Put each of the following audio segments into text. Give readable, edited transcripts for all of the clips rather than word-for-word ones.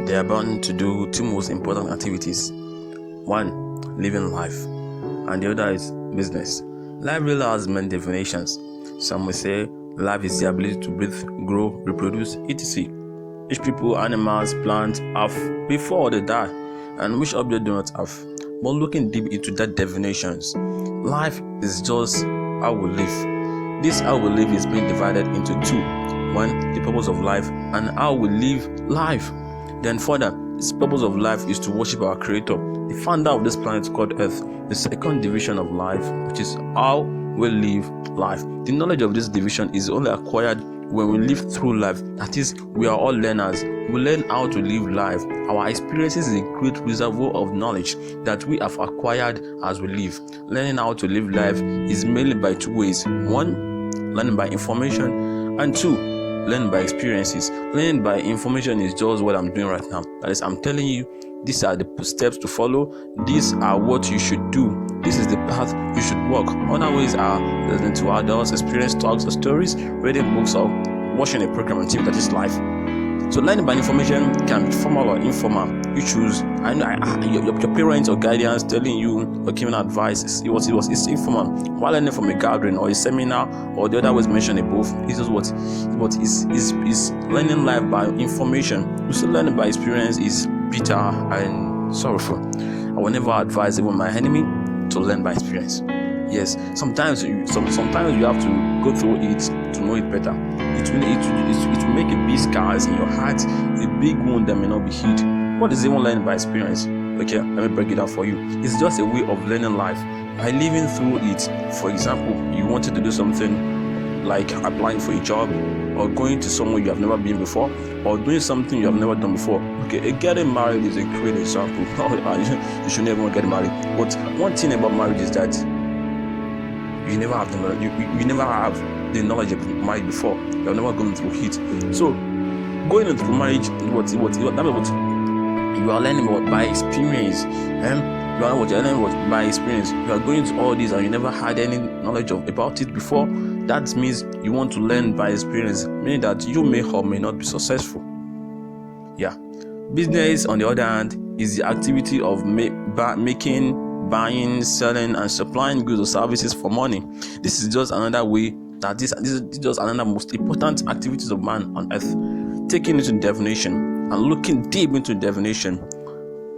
they are bound to do two most important activities. One, living life, and the other is business. Life really has many definitions. Some will say life is the ability to breathe, grow, reproduce, etc. Which people, animals, plants have before they die, and which objects do not have. But looking deep into that definitions, life is just how we live. This how we live is being divided into two. One, the purpose of life, and how we live life. Then further, the purpose of life is to worship our Creator, the founder of this planet called Earth. The second division of life, which is how we live life. The knowledge of this division is only acquired when we live through life. That is, we are all learners. We learn how to live life. Our experiences is a great reservoir of knowledge that we have acquired as we live. Learning how to live life is mainly by two ways. One, learning by information, and two, learning by experiences. Learning by information is just what I'm doing right now. That is, I'm telling you, these are the steps to follow. These are what you should do. This is the path you should walk. Other ways are listening to adults, experience talks or stories, reading books, or watching a program on TV that is live. So learning by information can be formal or informal. You choose. Your parents or guardians telling you or giving advice. It's informal. While learning from a gathering or a seminar or the other ways mentioned above, this is what is learning life by information. You see, learning by experience is bitter and sorrowful. I will never advise even my enemy to learn by experience. Yes, sometimes you have to go through it to know it better. It will make a big scars in your heart, a big wound that may not be healed. What is even learning by experience? Okay, let me break it down for you. It's just a way of learning life by living through it. For example, you wanted to do something like applying for a job, or going to somewhere you have never been before, or doing something you have never done before. Okay, getting married is a great example. You should never get married. But one thing about marriage is that you never have the knowledge. You never have the knowledge of marriage before. You have never gone through it. So going into marriage, what you are learning about by experience. You are learning by experience. You are going to all this and you never had any knowledge about it before. That means you want to learn by experience, meaning that you may or may not be successful. Yeah. Business, on the other hand, is the activity of making, buying, selling, and supplying goods or services for money. This is just another way that this is just another most important activities of man on earth. Taking into definition and looking deep into definition,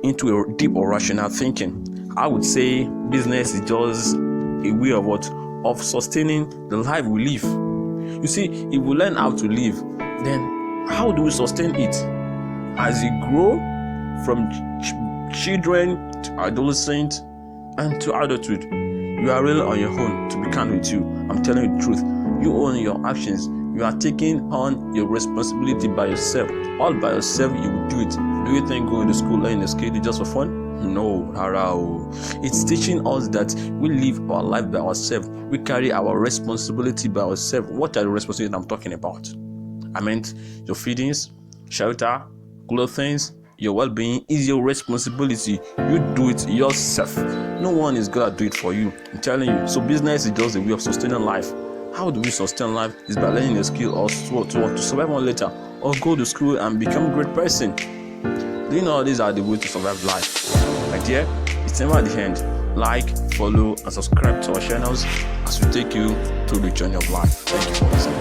into a deep or rational thinking, I would say business is just a way of what? Of sustaining the life we live. You see, if we learn how to live, then how do we sustain it? As you grow from children to adolescent and to adulthood, you are really on your own. To be candid with you, I'm telling you the truth. You own your actions. You are taking on your responsibility by yourself. All by yourself, you will do it. Do you think going to school, learning a skill is just for fun? No, it's teaching us that we live our life by ourselves. We carry our responsibility by ourselves. What are the responsibilities I'm talking about? I meant your feedings, shelter, clothing, your well-being is your responsibility. You do it yourself. No one is gonna do it for you. I'm telling you. So business is just a way of sustaining life. How do we sustain life? Is by learning a skill or to survive on later, or go to school and become a great person. Do you know these are the ways to survive life? My dear, it's never at the end. Like, follow, and subscribe to our channels as we take you through the journey of life. Thank you for listening.